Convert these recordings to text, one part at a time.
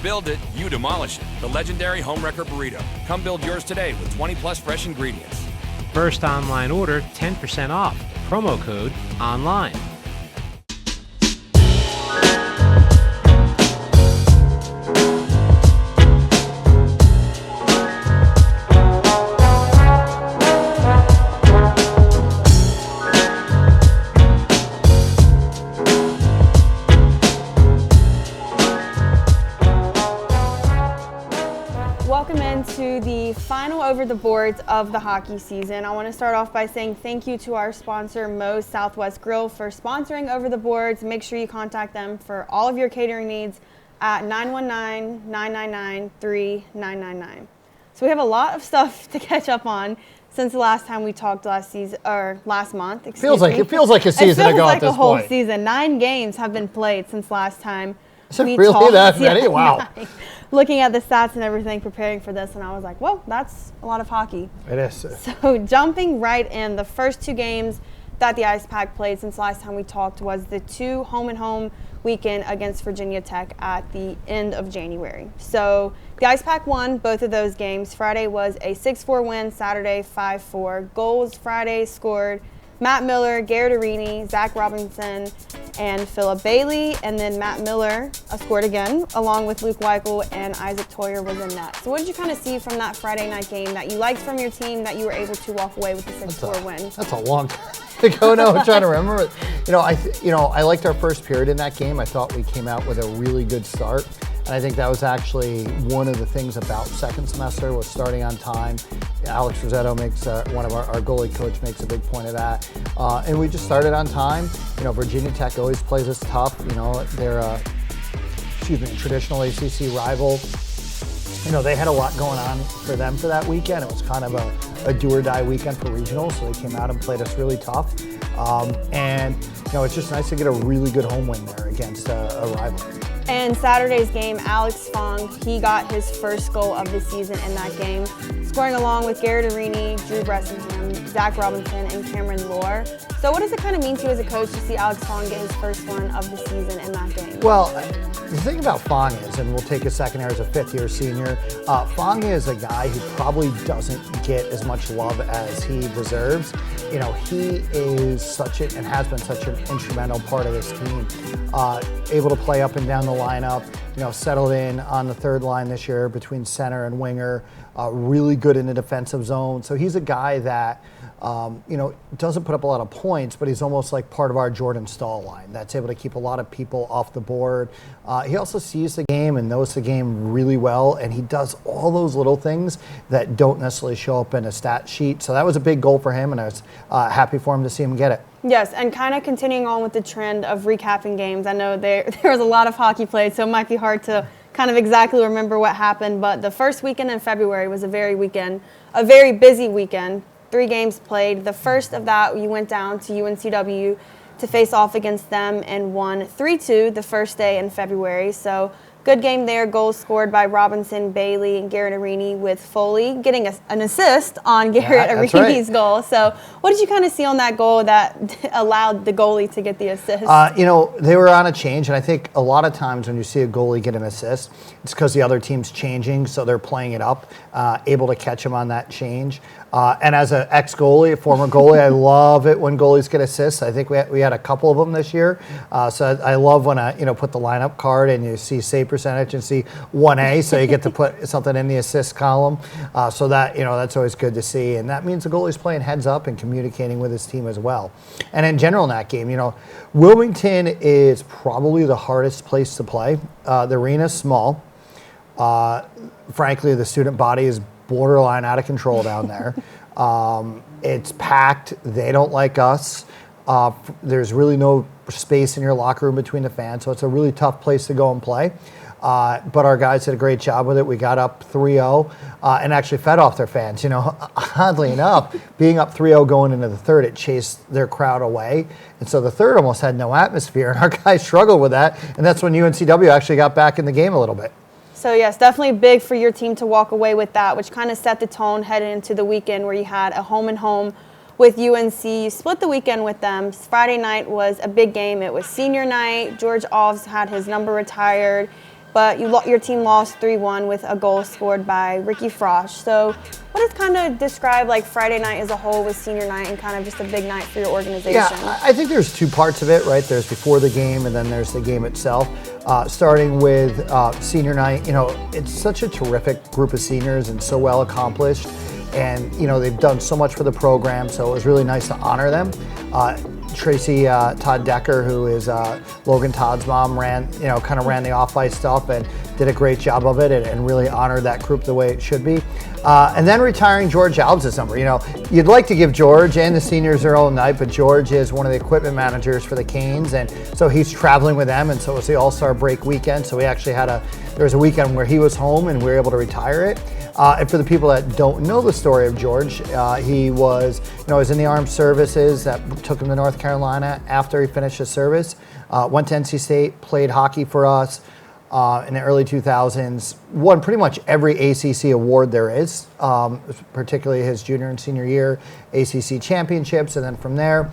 build it, you demolish it. The legendary Homewrecker Burrito. Come build yours today with 20+ fresh ingredients. First online order, 10% off. Promo code ONLINE. Welcome into the final over the boards of the hockey season. I want to start off by saying thank you to our sponsor, Moe's Southwest Grill, for sponsoring over the boards. Make sure you contact them for all of your catering needs at 919-999-3999. So we have a lot of stuff to catch up on since the last time we talked last month. It feels like a season ago at this point. It feels like a whole season. 9 games have been played since last time. Is it really that many? Wow. Looking at the stats and everything, preparing for this, and I was like, whoa, that's a lot of hockey. It is. So jumping right in, the first 2 games that the Ice Pack played since last time we talked was the 2 home-and-home weekend against Virginia Tech at the end of January. So the Ice Pack won both of those games. Friday was a 6-4 win, Saturday 5-4. Goals Friday scored Matt Miller, Garrett Arini, Zach Robinson, and Philip Bailey. And then Matt Miller scored again, along with Luke Weichel and Isaac Toyer was in net. So what did you kind of see from that Friday night game that you liked from your team that you were able to walk away with the 6-4 win? That's a long time ago now. I'm trying to remember. I liked our first period in that game. I thought we came out with a really good start. And I think that was actually one of the things about second semester was starting on time. Alex Rossetto makes, one of our goalie coach makes a big point of that. And we just started on time. Virginia Tech always plays us tough. They're a traditional ACC rival. They had a lot going on for them for that weekend. It was kind of a do or die weekend for regionals, so they came out and played us really tough. It's just nice to get a really good home win there against a rival. And Saturday's game, Alex Fong, he got his first goal of the season in that game, scoring along with Garrett Arini, Drew Bressingham, Zach Robinson, and Cameron Lohr. So what does it kind of mean to you as a coach to see Alex Fong get his first one of the season in that game? Well, the thing about Fong is, and we'll take a second here as a 5th-year senior, Fong is a guy who probably doesn't get as much love as he deserves. He is and has been such an instrumental part of this team, able to play up and down the lineup, settled in on the 3rd line this year between center and winger, really good in the defensive zone. So he's a guy that, doesn't put up a lot of points, but he's almost like part of our Jordan Stahl line that's able to keep a lot of people off the board. He also sees the game and knows the game really well, and he does all those little things that don't necessarily show up in a stat sheet. So that was a big goal for him, and I was happy for him to see him get it. Yes, and kind of continuing on with the trend of recapping games. I know there was a lot of hockey played, so it might be hard to kind of exactly remember what happened, but the first weekend in February was a very busy weekend. 3 games played. The first of that, you went down to UNCW to face off against them and won 3-2 the first day in February. So good game there. Goals scored by Robinson, Bailey, and Garrett Arini, with Foley getting an assist on Garrett Arini's goal. So what did you kind of see on that goal that allowed the goalie to get the assist? They were on a change, and I think a lot of times when you see a goalie get an assist, it's because the other team's changing, so they're playing it up, able to catch him on that change. And as an ex-goalie, a former goalie, I love it when goalies get assists. I think we had a couple of them this year. So I love when I put the lineup card and you see save percentage and see 1A, so you get to put something in the assist column. So that that's always good to see, and that means the goalie's playing heads up and communicating with his team as well. And in general in that game, Wilmington is probably the hardest place to play. The arena's small. Frankly, the student body is borderline out of control down there. It's packed. They don't like us. There's really no space in your locker room between the fans, so it's a really tough place to go and play. But our guys did a great job with it. We got up 3-0 and actually fed off their fans. Oddly enough, being up 3-0 going into the 3rd, it chased their crowd away. And so the 3rd almost had no atmosphere, and our guys struggled with that. And that's when UNCW actually got back in the game a little bit. So, yes, definitely big for your team to walk away with that, which kind of set the tone heading into the weekend where you had a home-and-home with UNC. You split the weekend with them. Friday night was a big game. It was senior night. George Alves had his number retired. but your team lost 3-1 with a goal scored by Ricky Frosch. So what does kind of describe like Friday night as a whole with senior night and kind of just a big night for your organization? Yeah, I think there's two parts of it, right? There's before the game and then there's the game itself. Starting with senior night, it's such a terrific group of seniors and so well accomplished. And, they've done so much for the program, so it was really nice to honor them. Tracy Todd Decker, who is Logan Todd's mom, ran the off-ice stuff and did a great job of it and really honored that group the way it should be. And then retiring George Alves this summer. You'd like to give George and the seniors their own night, but George is one of the equipment managers for the Canes, and so he's traveling with them, and so it was the All-Star break weekend, so we actually there was a weekend where he was home and we were able to retire it. And for the people that don't know the story of George, he was in the armed services that took him to North Carolina after he finished his service. Went to NC State, played hockey for us in the early 2000s, won pretty much every ACC award there is, particularly his junior and senior year, ACC championships, and then from there,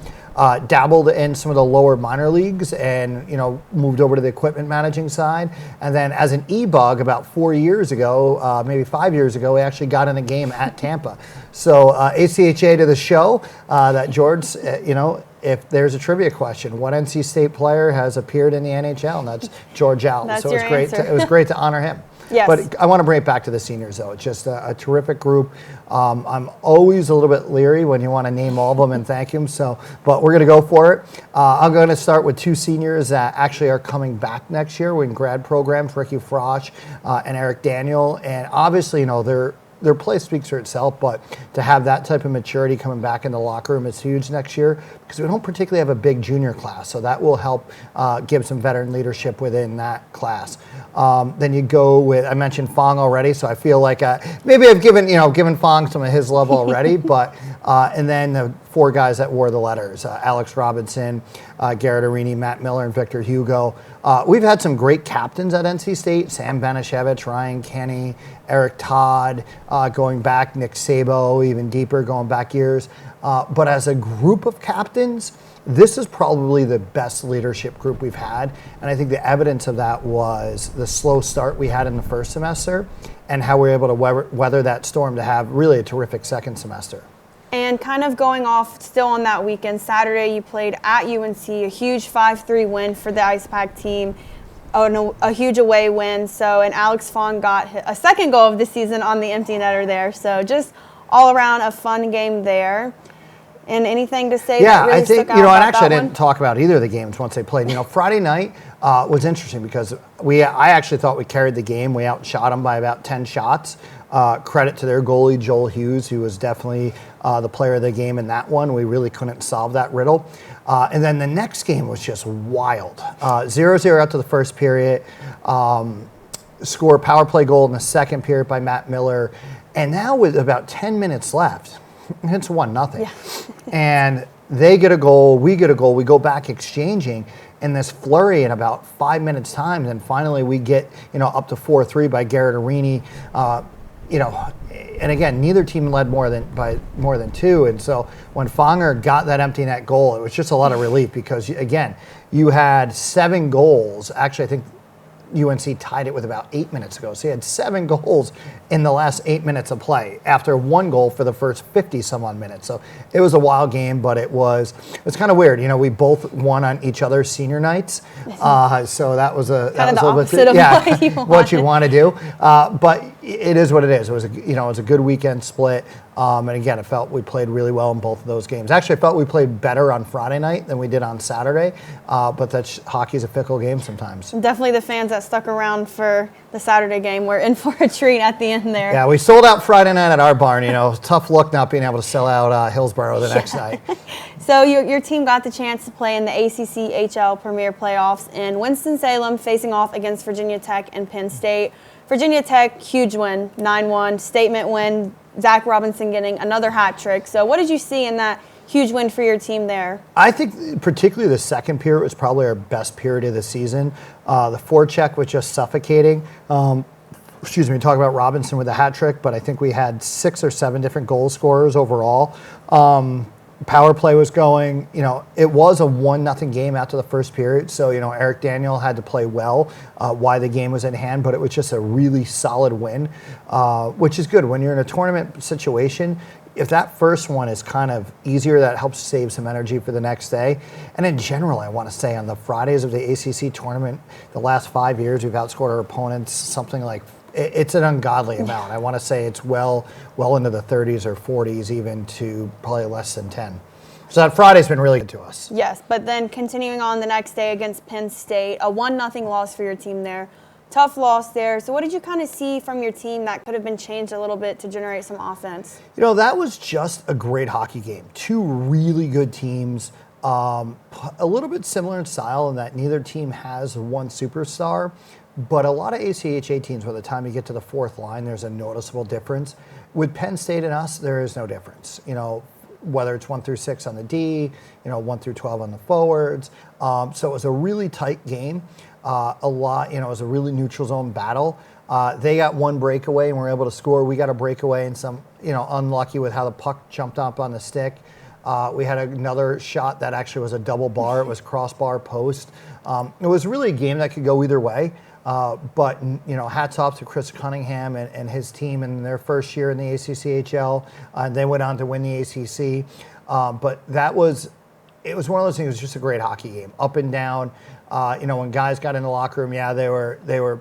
dabbled in some of the lower minor leagues and moved over to the equipment managing side. And then as an e-bug about 4 years ago, maybe 5 years ago, we actually got in a game at Tampa. So ACHA to the show that George, if there's a trivia question, what NC State player has appeared in the NHL? And that's George Alves. That's so your answer. It was great to honor him. Yes. But I want to bring it back to the seniors, though. It's just a terrific group. I'm always a little bit leery when you want to name all of them and thank them. But we're going to go for it. I'm going to start with two seniors that actually are coming back next year in grad programs, Ricky Frosch and Eric Daniel. And obviously, their play speaks for itself, but to have that type of maturity coming back in the locker room is huge next year because we don't particularly have a big junior class, so that will help give some veteran leadership within that class. Then you go with, I mentioned Fong already, so I feel like maybe I've given Fong some of his love already, but and then the four guys that wore the letters, Alex Robinson, Garrett Arini, Matt Miller, and Victor Hugo. We've had some great captains at NC State, Sam Banashevich, Ryan Kenny, Eric Todd, going back, Nick Sabo, even deeper, going back years. But as a group of captains, this is probably the best leadership group we've had. And I think the evidence of that was the slow start we had in the first semester and how we were able to weather that storm to have really a terrific second semester. And kind of going off still on that weekend, Saturday you played at UNC, a huge 5-3 win for the Ice Pack team, a huge away win. And Alex Fong got a second goal of the season on the empty netter there. So just all around a fun game there. And anything to say that really stuck out about and actually that I didn't talk about either of the games once they played. Friday night was interesting because I actually thought we carried the game. We outshot them by about 10 shots. Credit to their goalie, Joel Hughes, who was definitely the player of the game in that one. We really couldn't solve that riddle. And then the next game was just wild. 0-0 after the first period. Score a power play goal in the second period by Matt Miller. And now with about 10 minutes left, it's 1-0. Yeah. And they get a goal, we get a goal, we go back exchanging in this flurry in about 5 minutes time. And finally we get, up to 4-3 by Garrett Arini. And again, neither team led more than two. And so when Fonger got that empty net goal, it was just a lot of relief because, again, you had 7 goals. Actually, I think UNC tied it with about 8 minutes ago. So he had 7 goals in the last 8 minutes of play after 1 goal for the first 50-some-odd minutes. So it was a wild game, but it was kind of weird. We both won on each other's senior nights. So that was a little bit what you want to do. But it is what it is. It was a good weekend split. And again, it felt we played really well in both of those games. Actually, I felt we played better on Friday night than we did on Saturday. But hockey's a fickle game sometimes. Definitely the fans that stuck around for the Saturday game were in for a treat at the end there. Yeah, we sold out Friday night at our barn. Tough luck not being able to sell out Hillsborough the next night. So your team got the chance to play in the ACC-HL Premier Playoffs in Winston-Salem, facing off against Virginia Tech and Penn State. Virginia Tech, huge win, 9-1, statement win, Zach Robinson getting another hat trick. So what did you see in that huge win for your team there? I think particularly the second period was probably our best period of the season. The forecheck was just suffocating. Talk about Robinson with a hat trick, but I think we had 6 or 7 different goal scorers overall. Power play was going. It was a 1-0 game after the first period. So, Eric Daniel had to play well while the game was in hand, but it was just a really solid win, which is good. When you're in a tournament situation, if that first one is kind of easier, that helps save some energy for the next day. And in general, I want to say on the Fridays of the ACC tournament, the last 5 years, we've outscored our opponents something like, it's an ungodly amount. I want to say it's well into the 30s or 40s, even to probably less than 10. So that Friday's been really good to us. Yes, but then continuing on the next day against Penn State, a 1-0 loss for your team there. Tough loss there. So what did you kind of see from your team that could have been changed a little bit to generate some offense? That was just a great hockey game. Two really good teams, a little bit similar in style in that neither team has one superstar, but a lot of ACHA teams, by the time you get to the fourth line, there's a noticeable difference. With Penn State and us, there is no difference. Whether it's 1 through 6 on the D, 1 through 12 on the forwards. So it was a really tight game. It was a really neutral zone battle. They got one breakaway and were able to score. We got a breakaway and some, unlucky with how the puck jumped up on the stick. We had another shot that actually was a double bar. It was crossbar post. It was really a game that could go either way. But hats off to Chris Cunningham and his team in their first year in the ACCHL. They went on to win the ACC. But it was one of those things. It was just a great hockey game, up and down. When guys got in the locker room, they were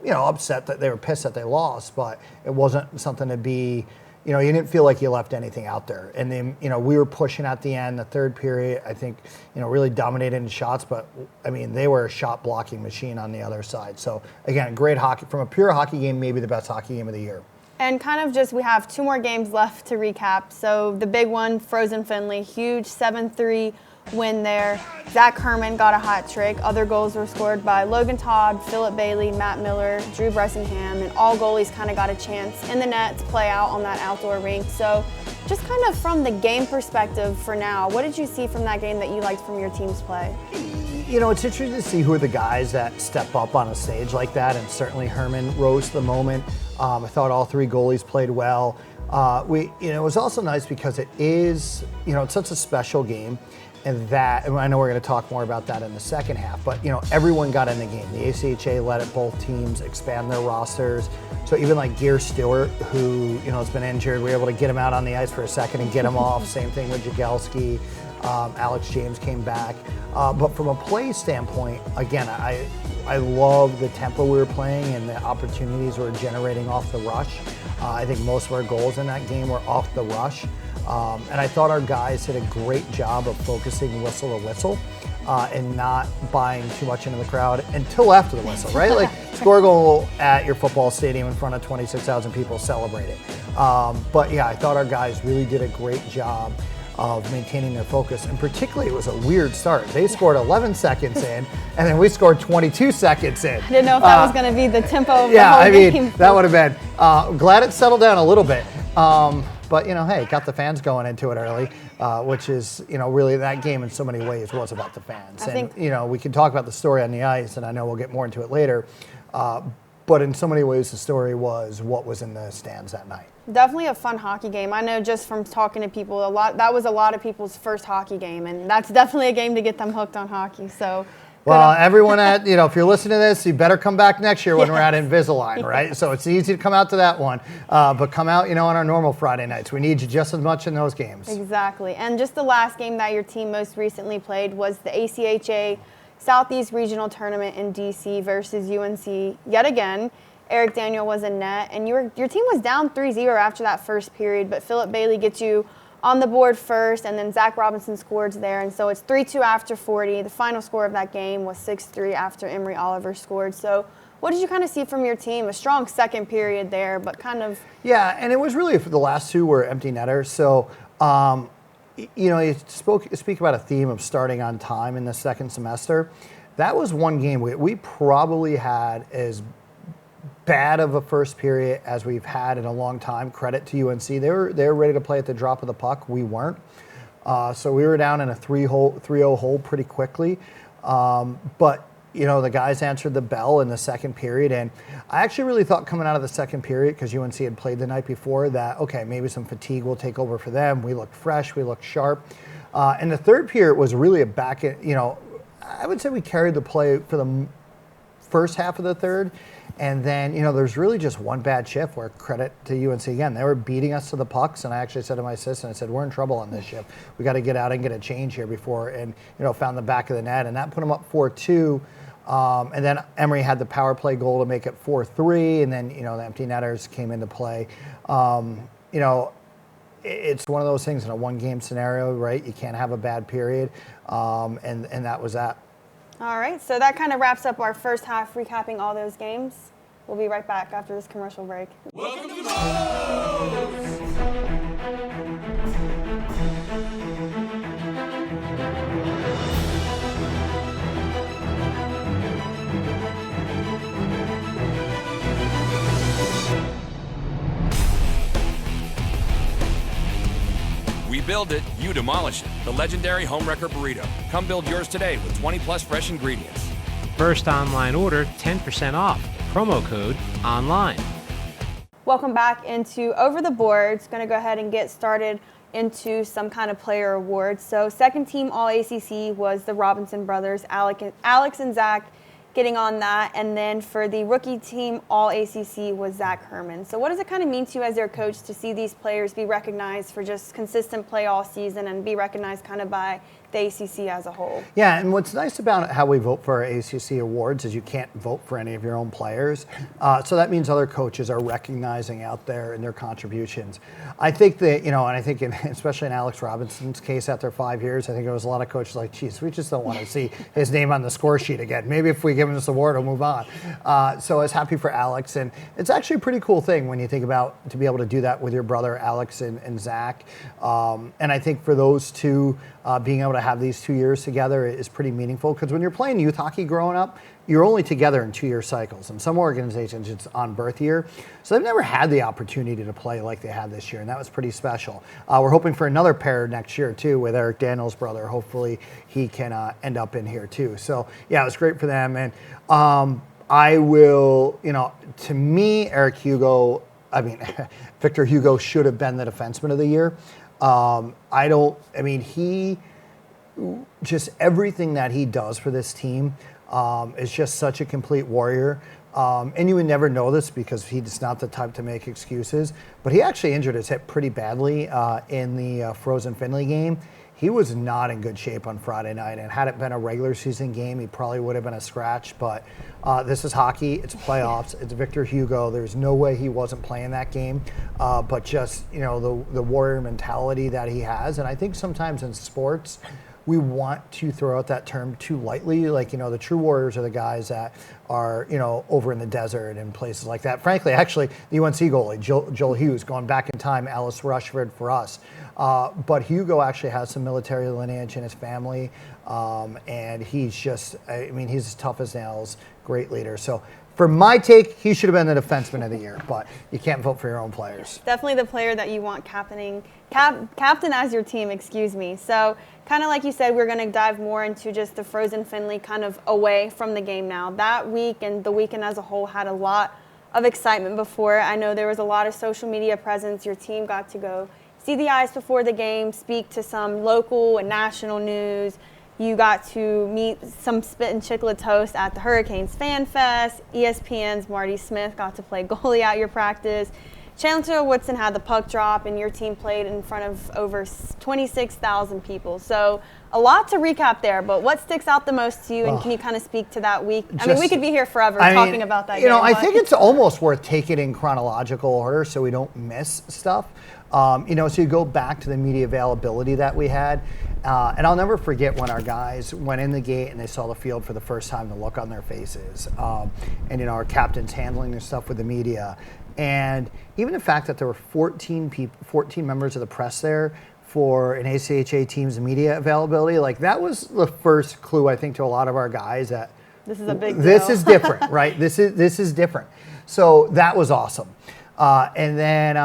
upset that they were pissed that they lost, but it wasn't something to be. You didn't feel like you left anything out there. And then, we were pushing at the end. The third period, I think, really dominated in shots. But, they were a shot blocking machine on the other side. So, again, great hockey. From a pure hockey game, maybe the best hockey game of the year. And kind of we have 2 more games left to recap. So the big one, Frozen Finley, huge 7-3 win there. Zach Herman got a hat trick. Other goals were scored by Logan Todd, Philip Bailey, Matt Miller, Drew Bressingham, and all goalies kind of got a chance in the net to play out on that outdoor rink. So just kind of from the game perspective for now, what did you see from that game that you liked from your team's play? It's interesting to see who are the guys that step up on a stage like that, and certainly Herman rose to the moment. I thought all 3 goalies played well. It was also nice because it is, it's such a special game. And I know we're going to talk more about that in the second half, but everyone got in the game. The ACHA let both teams expand their rosters. So even like Gear Stewart, who has been injured, we were able to get him out on the ice for a second and get him off. Same thing with Jagelski. Alex James came back. But from a play standpoint, again, I love the tempo we were playing and the opportunities we were generating off the rush. I think most of our goals in that game were off the rush. And I thought our guys did a great job of focusing whistle to whistle and not buying too much into the crowd until after the whistle, right? Like score a goal at your football stadium in front of 26,000 people, celebrate it. But yeah, I thought our guys really did a great job of maintaining their focus. And particularly, it was a weird start. They scored 11 seconds in, and then we scored 22 seconds in. I didn't know if that was going to be the tempo of the whole game. That would have been. Glad it settled down a little bit. But, hey, got the fans going into it early, which is, really that game in so many ways was about the fans. We can talk about the story on the ice, and I know we'll get more into it later. But in so many ways, the story was what was in the stands that night. Definitely a fun hockey game. I know just from talking to people, that was a lot of people's first hockey game, and that's definitely a game to get them hooked on hockey. So. Well, everyone if you're listening to this, you better come back next year when we're at Invisalign, right? So it's easy to come out to that one, but come out, on our normal Friday nights. We need you just as much in those games. Exactly. And just the last game that your team most recently played was the ACHA Southeast Regional Tournament in DC versus UNC. Yet again, Eric Daniel was in net, and your team was down 3-0 after that first period, but Philip Bailey gets you on the board first, and then Zach Robinson scores there, and so it's 3-2 after 40. The final score of that game was 6-3 after Emery Oliver scored. So what did you kind of see from your team? A strong second period there, but kind of... Yeah, and it was really, for the last 2 were empty netters. So, you speak about a theme of starting on time in the second semester. That was one game we probably had as bad of a first period as we've had in a long time. Credit to UNC. They were ready to play at the drop of the puck. We weren't. So we were down in a 3-0 hole pretty quickly. But the guys answered the bell in the second period, and I actually really thought coming out of the second period, because UNC had played the night before, that, okay, maybe some fatigue will take over for them. We looked fresh, we looked sharp. And the third period was really a I would say we carried the play for the first half of the third. And then, there's really just one bad shift where, credit to UNC again, they were beating us to the pucks. And I actually said to my assistant, I said, we're in trouble on this shift. We got to get out and get a change here before, and, found the back of the net. And that put them up 4-2. And then Emory had the power play goal to make it 4-3. And then, the empty netters came into play. It's one of those things in a one-game scenario, right? You can't have a bad period. And that was that. All right, so that kind of wraps up our first half, recapping all those games. We'll be right back after this commercial break. Welcome to Moe's! We build it, you demolish it. The legendary Homewrecker Burrito. Come build yours today with 20+ fresh ingredients. First online order, 10% off. Promo code ONLINE. Welcome back into Over the Boards. Going to go ahead and get started into some kind of player awards. So second team All-ACC was the Robinson brothers, Alex and Zach, getting on that. And then for the rookie team All-ACC was Zach Herman. So what does it kind of mean to you as their coach to see these players be recognized for just consistent play all season and be recognized kind of by the ACC as a whole? Yeah, and what's nice about how we vote for our ACC awards is you can't vote for any of your own players. So that means other coaches are recognizing out there in their contributions. I think that, and I think especially in Alex Robinson's case after 5 years, I think there was a lot of coaches like, geez, we just don't want to see his name on the score sheet again. Maybe if we give him this award, we'll move on. So I was happy for Alex, and it's actually a pretty cool thing when you think about to be able to do that with your brother Alex and Zach. And I think for those two, being able to have these 2 years together is pretty meaningful, because when you're playing youth hockey growing up, you're only together in 2-year cycles. And some organizations, it's on birth year. So they've never had the opportunity to play like they had this year, and that was pretty special. We're hoping for another pair next year, too, with Eric Daniels' brother. Hopefully he can end up in here, too. So, yeah, it was great for them. And I will, to me, Victor Hugo should have been the defenseman of the year. He just everything that he does for this team is just such a complete warrior. And you would never know this because he's not the type to make excuses, but he actually injured his hip pretty badly in the Frozen Finley game. He was not in good shape on Friday night, and had it been a regular season game, he probably would have been a scratch. But this is hockey, it's playoffs, it's Victor Hugo. There's no way he wasn't playing that game. But just, the warrior mentality that he has. And I think sometimes in sports, we want to throw out that term too lightly. Like, the true warriors are the guys that are, over in the desert and places like that. Frankly, actually, the UNC goalie, Joel Hughes, going back in time, Alice Rushford for us. But Hugo actually has some military lineage in his family. And he's just, he's as tough as nails, great leader. So for my take, he should have been the defenseman of the year, but you can't vote for your own players. Definitely the player that you want captain as your team, excuse me. So kind of like you said, we're going to dive more into just the Frozen Finley kind of away from the game now. That week and the weekend as a whole had a lot of excitement before. I know there was a lot of social media presence. Your team got to go see the ice before the game, speak to some local and national news. You got to meet some Spit and Chicklets hosts at the Hurricanes Fan Fest. ESPN's Marty Smith got to play goalie at your practice. Chandler Woodson had the puck drop, and your team played in front of over 26,000 people. So a lot to recap there, but what sticks out the most to you, and can you kind of speak to that week? We could be here forever talking about that game. I think it's almost worth taking in chronological order so we don't miss stuff. So you go back to the media availability that we had. And I'll never forget when our guys went in the gate and they saw the field for the first time, the look on their faces. And our captains handling their stuff with the media. And even the fact that there were 14 members of the press there for an ACHA team's media availability, like that was the first clue, I think, to a lot of our guys that this is a big deal. This is different, right? This is different. So that was awesome. And then,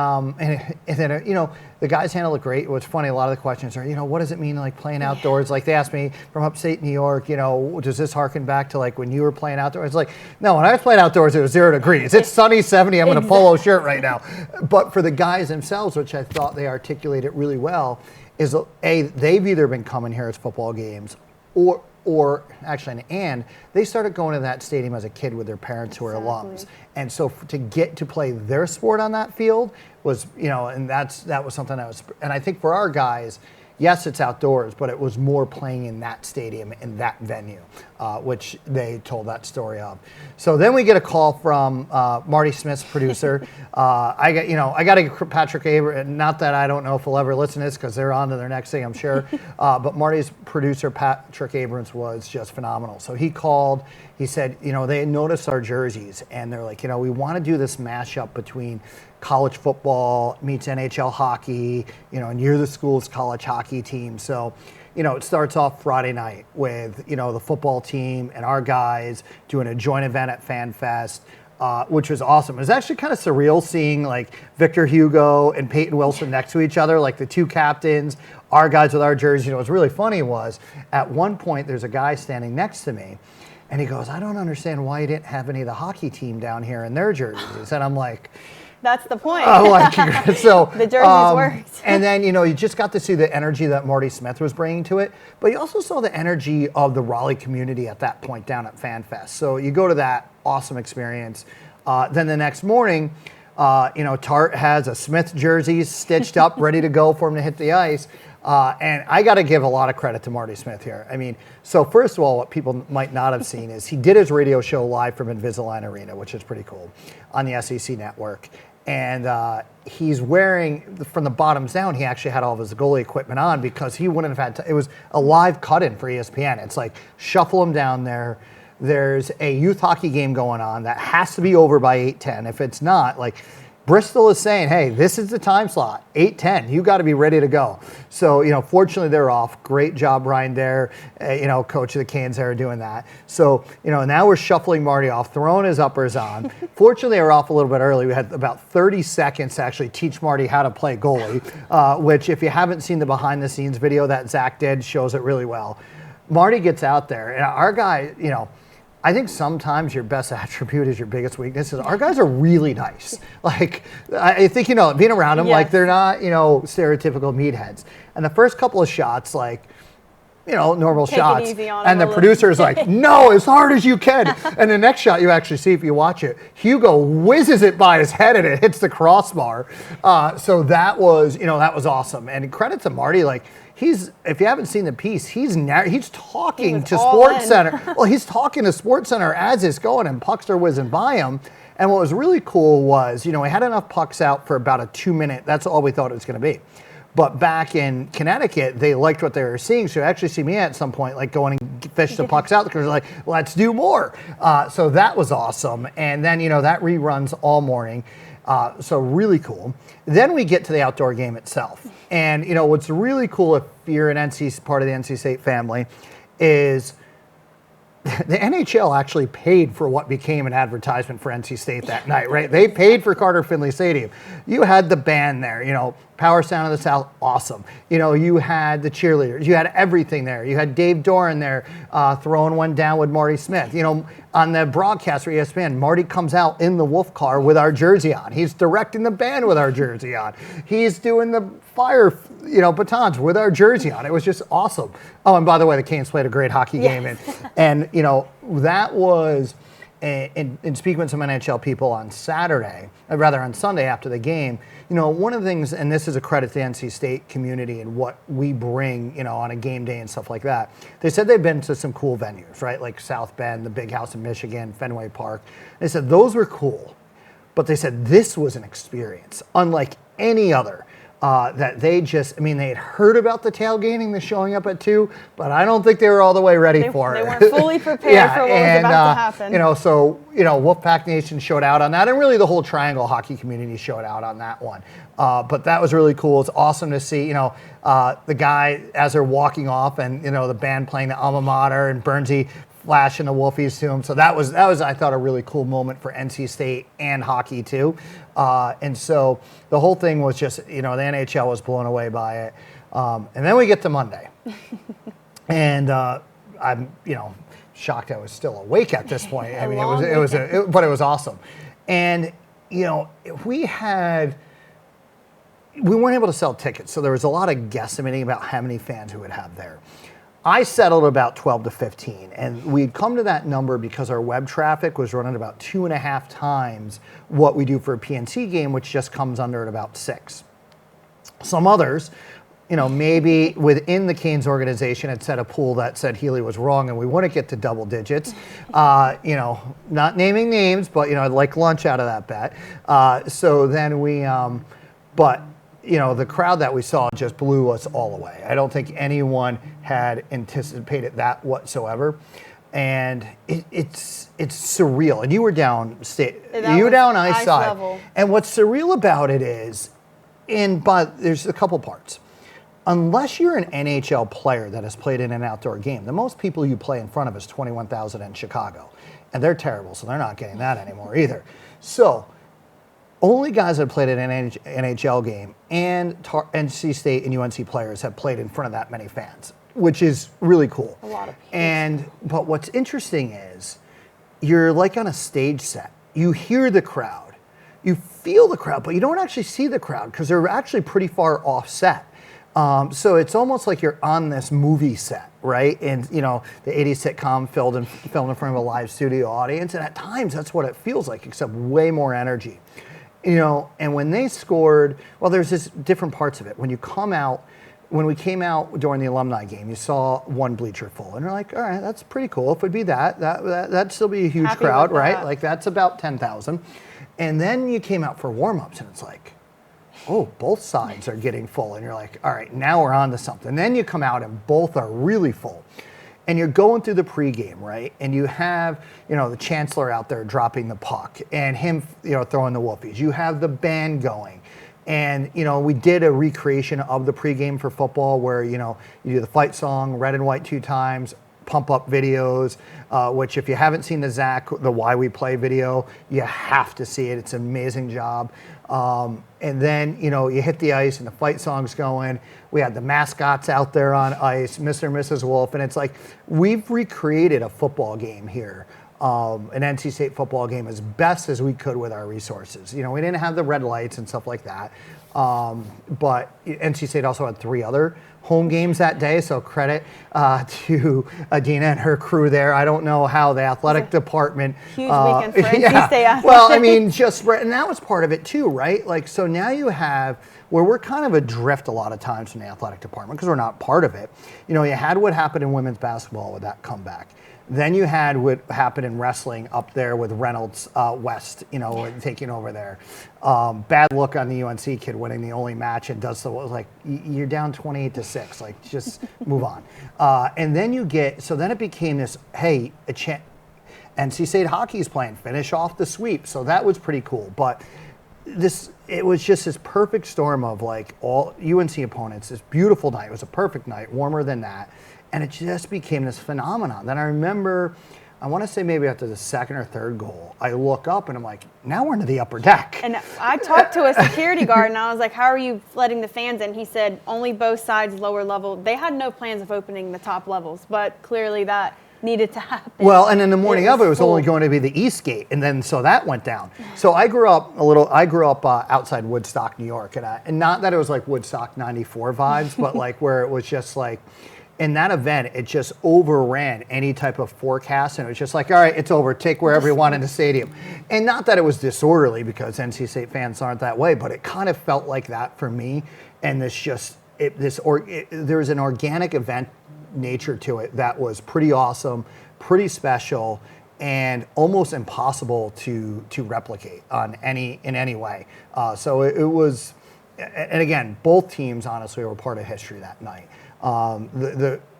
you know, the guys handle it great. What's funny, a lot of the questions are, you know, what does it mean like playing outdoors? Like they asked me from upstate New York, you know, does this harken back to like when you were playing outdoors? It's like, no, when I was playing outdoors, it was 0 degrees. It's sunny 70. I'm in a polo shirt right now. But for the guys themselves, which I thought they articulated really well, is they've either been coming here as football games or actually, and they started going to that stadium as a kid with their parents who are alums. And so to get to play their sport on that field was, you know, and that was something that was, and I think for our guys, yes, it's outdoors, but it was more playing in that stadium, in that venue, which they told that story of. So then we get a call from Marty Smith's producer. I got to get Patrick Abrams, not that I don't know if he'll ever listen to this because they're on to their next thing, I'm sure. But Marty's producer, Patrick Abrams, was just phenomenal. So he called, he said, you know, they noticed our jerseys and they're like, you know, we want to do this mashup between college football meets NHL hockey, you know, and you're the school's college hockey team. So, you know, it starts off Friday night with, you know, the football team and our guys doing a joint event at FanFest, which was awesome. It was actually kind of surreal seeing like Victor Hugo and Peyton Wilson next to each other, like the two captains, our guys with our jerseys. You know, what's really funny was at one point there's a guy standing next to me and he goes, I don't understand why you didn't have any of the hockey team down here in their jerseys. And I'm like, that's the point. So the jerseys worked. And then, you know, you just got to see the energy that Marty Smith was bringing to it, but you also saw the energy of the Raleigh community at that point down at FanFest. So you go to that awesome experience. Then the next morning, you know, Tart has a Smith jersey stitched up, ready to go for him to hit the ice. And I got to give a lot of credit to Marty Smith here. I mean, so first of all, what people might not have seen is he did his radio show live from Invisalign Arena, which is pretty cool, on the SEC network. And he's wearing, from the bottoms down, he actually had all of his goalie equipment on because he wouldn't have had it was a live cut-in for ESPN. It's like, shuffle him down there. There's a youth hockey game going on that has to be over by 8:10. If it's not, like, Bristol is saying, hey, this is the time slot, 8:10. You got to be ready to go. So, you know, fortunately they're off. Great job, Ryan Dare, you know, coach of the Canes there, doing that. So, you know, now we're shuffling Marty off, throwing his uppers on. Fortunately, they were off a little bit early. We had about 30 seconds to actually teach Marty how to play goalie, which if you haven't seen the behind the scenes video that Zach did, shows it really well. Marty gets out there, and our guy, you know, I think sometimes your best attribute is your biggest weakness. Our guys are really nice. Like, I think, you know, being around them, like, they're not, you know, stereotypical meatheads. And the first couple of shots, like, you know, normal shots. And the producer's like, no, as hard as you can. And the next shot you actually see if you watch it, Hugo whizzes it by his head and it hits the crossbar. So that was, you know, that was awesome. And credit to Marty, like, if you haven't seen the piece, he's talking to Sports Center. Well, he's talking to Sports Center as it's going, and pucks are whizzing by him. And what was really cool was, you know, we had enough pucks out for about a 2-minute. That's all we thought it was going to be. But back in Connecticut, they liked what they were seeing. So you actually see me at some point, like, going and fish the pucks out because they're like, let's do more. So that was awesome. And then, you know, that reruns all morning. So really cool. Then we get to the outdoor game itself. And, you know, what's really cool if you're part of the NC State family is the NHL actually paid for what became an advertisement for NC State that night, right? They paid for Carter Finley Stadium. You had the band there, you know, Power Sound of the South, awesome. You know, you had the cheerleaders, you had everything there. You had Dave Doran there throwing one down with Marty Smith. You know, on the broadcast for ESPN, Marty comes out in the Wolf car with our jersey on. He's directing the band with our jersey on. He's doing the fire, you know, batons with our jersey on. It was just awesome. Oh, and by the way, the Canes played a great hockey game. And, you know, that was, in speaking with some NHL people on Sunday after the game, you know, one of the things, and this is a credit to the NC State community and what we bring, you know, on a game day and stuff like that. They said they've been to some cool venues, right? Like South Bend, the Big House in Michigan, Fenway Park. They said those were cool, but they said this was an experience unlike any other. That they just, I mean, they had heard about the tailgating, the showing up at 2, but I don't think they were all the way ready for it. They weren't fully prepared for what was about to happen. You know, so, you know, Wolfpack Nation showed out on that, and really the whole Triangle hockey community showed out on that one. But that was really cool. It's awesome to see, you know, the guy as they're walking off and, you know, the band playing the alma mater and Bernsey flashing the Wolfies to him. So that was I thought a really cool moment for NC State and hockey too. And so the whole thing was just, the NHL was blown away by it. And then we get to Monday, and I'm shocked I was still awake at this point. I mean, but it was awesome. And we weren't able to sell tickets, so there was a lot of guesstimating about how many fans we would have there. I settled about 12 to 15, and we'd come to that number because our web traffic was running about 2.5 times what we do for a PNC game, which just comes under at about 6. Some others, maybe within the Canes organization had set a pool that said Healy was wrong and we wouldn't get to double digits. Not naming names, but I'd like lunch out of that bet. So then we, the crowd that we saw just blew us all away. I don't think anyone had anticipated that whatsoever. And it's surreal. And you were downstate. You were down ice side. Level. And what's surreal about it is, but there's a couple parts. Unless you're an NHL player that has played in an outdoor game, the most people you play in front of is 21,000 in Chicago. And they're terrible, so they're not getting that anymore either. So only guys that played in an NHL game and NC State and UNC players have played in front of that many fans, which is really cool. A lot of people. But what's interesting is you're like on a stage set. You hear the crowd. You feel the crowd, but you don't actually see the crowd because they're actually pretty far offset. So it's almost like you're on this movie set, right? And, the 80s sitcom filmed in front of a live studio audience. And at times that's what it feels like, except way more energy. And when they scored, well, there's just different parts of it. When we came out during the alumni game, you saw one bleacher full. And you're like, all right, that's pretty cool. If it would be that'd still be a huge crowd, right? Like that's about 10,000. And then you came out for warm-ups and it's like, oh, both sides are getting full. And you're like, all right, now we're on to something. Then you come out and both are really full. And you're going through the pregame, right? And you have, the Chancellor out there dropping the puck and him, throwing the Wolfies. You have the band going. And, we did a recreation of the pregame for football where, you do the fight song, red and white 2 times, pump up videos, which if you haven't seen the Why We Play video, you have to see it. It's an amazing job. And then, you hit the ice and the fight song's going. We had the mascots out there on ice, Mr. and Mrs. Wolf. And it's like, we've recreated a football game here, an NC State football game as best as we could with our resources. We didn't have the red lights and stuff like that. But NC State also had 3 other home games that day, so credit to Adina and her crew there. I don't know how the athletic department... Huge weekend for NC State athletics. Well, I mean, and that was part of it too, right? Like, so now you have, where we're kind of adrift a lot of times from the athletic department because we're not part of it. You had what happened in women's basketball with that comeback. Then you had what happened in wrestling up there with Reynolds West, taking over there. Bad look on the UNC kid winning the only match and does you're down 28-6, like just move on. And then then it became this, hey, NC State hockey's playing, finish off the sweep. So that was pretty cool. But it was just this perfect storm of all UNC opponents, this beautiful night. It was a perfect night, warmer than that. And it just became this phenomenon. Then I remember, I want to say maybe after the second or third goal, I look up and I'm like, now we're into the upper deck. And I talked to a security guard and I was like, how are you letting the fans in? He said, only both sides, lower level. They had no plans of opening the top levels, but clearly that needed to happen. Well, and in the morning it was only going to be the East Gate, and then so that went down. So I grew up outside Woodstock, New York, and not that it was like Woodstock 94 vibes, but where it was just in that event, it just overran any type of forecast, and it was just all right, it's over, take wherever you want in the stadium. And not that it was disorderly, because NC State fans aren't that way, but it kind of felt like that for me, and there was an organic event nature to it that was pretty awesome, pretty special, and almost impossible to replicate in any way. So it was, and again, both teams honestly were part of history that night.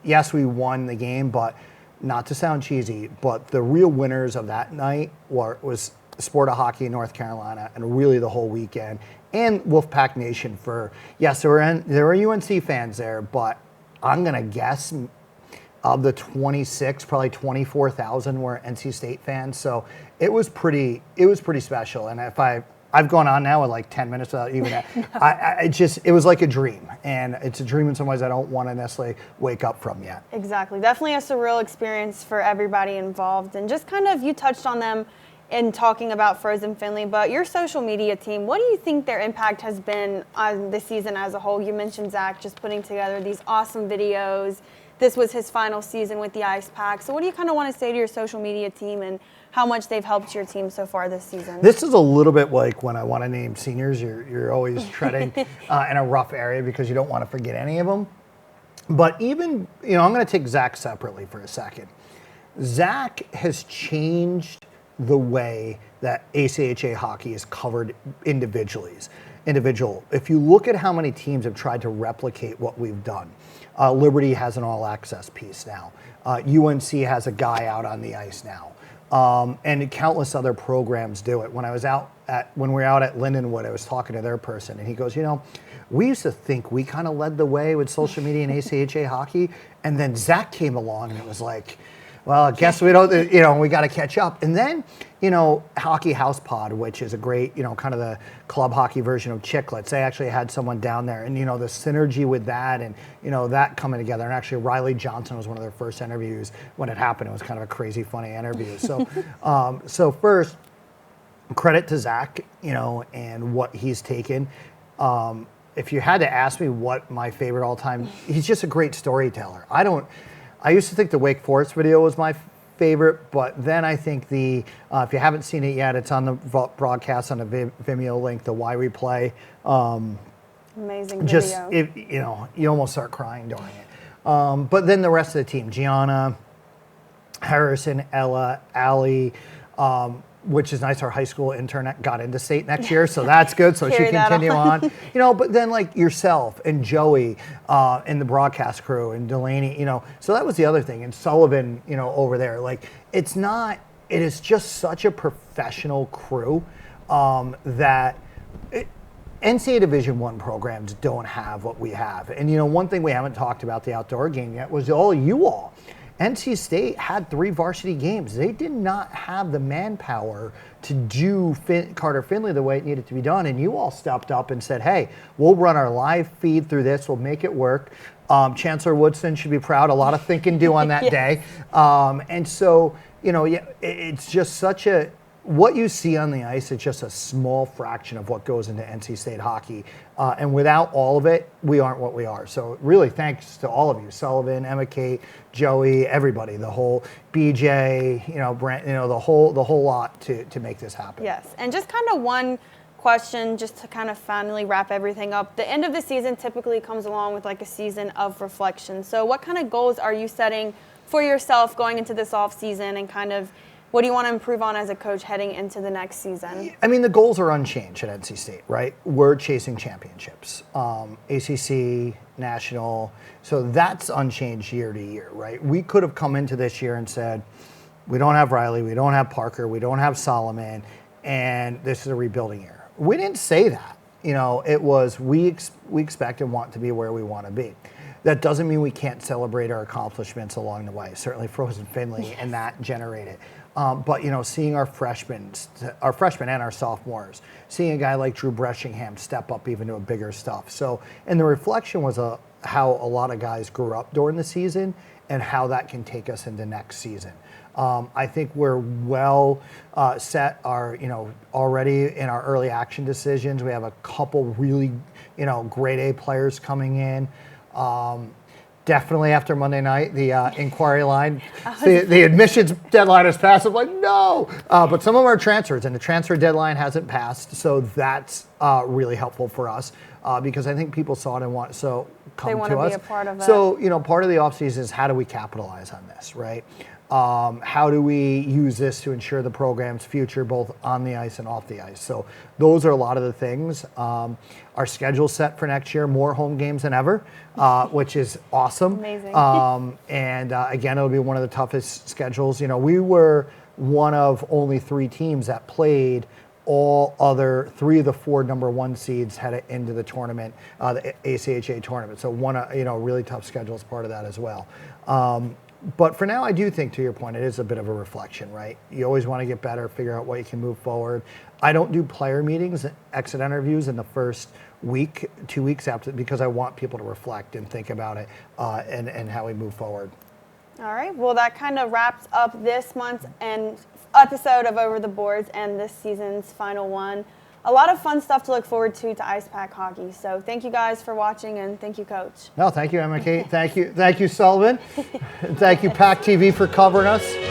Yes, we won the game, but not to sound cheesy, but the real winners of that night was the sport of hockey in North Carolina, and really the whole weekend, and Wolfpack Nation there were UNC fans there, but I'm gonna guess of the 26, probably 24,000 were NC State fans. So it was pretty special. And if I've gone on now in like 10 minutes without even that. It was like a dream. And it's a dream in some ways I don't want to necessarily wake up from yet. Exactly. Definitely a surreal experience for everybody involved. And just kind of, you touched on them in talking about Frozen Finley, but your social media team, what do you think their impact has been on the season as a whole? You mentioned Zach just putting together these awesome videos. This was his final season with the Ice Pack. So what do you kind of want to say to your social media team and how much they've helped your team so far this season? This is a little bit like when I want to name seniors, you're always treading in a rough area because you don't want to forget any of them. But even, I'm going to take Zach separately for a second. Zach has changed the way that ACHA hockey is covered individual. If you look at how many teams have tried to replicate what we've done, Liberty has an all-access piece now. UNC has a guy out on the ice now. And countless other programs do it. When we were out at Lindenwood, I was talking to their person, and he goes, we used to think we kind of led the way with social media and ACHA hockey, and then Zach came along, and it was like, well, I guess we don't, we got to catch up. And then, Hockey House Pod, which is a great, kind of the club hockey version of Chicklets. They actually had someone down there, and, the synergy with that and, that coming together. And actually, Riley Johnson was one of their first interviews when it happened. It was kind of a crazy, funny interview. So, so first, credit to Zach, and what he's taken. If you had to ask me what my favorite all-time, he's just a great storyteller. I used to think the Wake Forest video was my favorite, but then I think if you haven't seen it yet, it's on the broadcast on the Vimeo link, the Why We Play. Amazing video. You almost start crying during it. But then the rest of the team, Gianna, Harrison, Ella, Allie, which is nice. Our high school intern got into state next year, so that's good. So she can continue on. But then like yourself and Joey and the broadcast crew and Delaney, so that was the other thing. And Sullivan, over there, like it is just such a professional crew that NCAA Division I programs don't have what we have. And one thing we haven't talked about the outdoor game yet was you all. NC State had 3 varsity games. They did not have the manpower to do Carter Finley the way it needed to be done. And you all stepped up and said, hey, we'll run our live feed through this. We'll make it work. Chancellor Woodson should be proud. A lot of think and do on that day. And so, it's just such what you see on the ice is just a small fraction of what goes into NC State hockey. And without all of it, we aren't what we are. So really thanks to all of you, Sullivan, Emma Kate, Joey, everybody, the whole BJ, Brent, the whole lot to make this happen. Yes, and just kind of one question just to kind of finally wrap everything up. The end of the season typically comes along with like a season of reflection. So what kind of goals are you setting for yourself going into this off season, and kind of what do you want to improve on as a coach heading into the next season? I mean, the goals are unchanged at NC State, right? We're chasing championships, ACC, national. So that's unchanged year to year, right? We could have come into this year and said, we don't have Riley, we don't have Parker, we don't have Solomon, and this is a rebuilding year. We didn't say that. It was we expect and want to be where we want to be. That doesn't mean we can't celebrate our accomplishments along the way. Certainly Frozen Finley and that generated. But seeing our freshmen and our sophomores, seeing a guy like Drew Breshingham step up even to a bigger stuff. So, and the reflection was how a lot of guys grew up during the season and how that can take us into next season. I think we're well set. Already in our early action decisions, we have a couple really, grade A players coming in. Definitely after Monday night, the inquiry line, the admissions deadline has passed. I'm like, no. But some of our transfers, and the transfer deadline hasn't passed, so that's really helpful for us because I think people saw it and come to us. They want to be a part of it. So, part of the offseason is how do we capitalize on this, right? How do we use this to ensure the program's future both on the ice and off the ice? So those are a lot of the things. Our schedule's set for next year, more home games than ever, which is awesome. Amazing. And again, it'll be one of the toughest schedules. We were one of only 3 teams that played. All other 3 of the 4 number 1 seeds headed into the tournament, the ACHA tournament. So one, really tough schedule is part of that as well. But for now, I do think, to your point, it is a bit of a reflection, right? You always want to get better, figure out what you can move forward. I don't do player meetings, exit interviews in the first week, 2 weeks after, because I want people to reflect and think about it and how we move forward. All right. Well, that kind of wraps up this month's episode of Over the Boards and this season's final one. A lot of fun stuff to look forward to Ice Pack Hockey. So thank you guys for watching, and thank you, Coach. No, thank you, Emma Kate. Thank you, Sullivan. And thank you, PackTV, for covering us.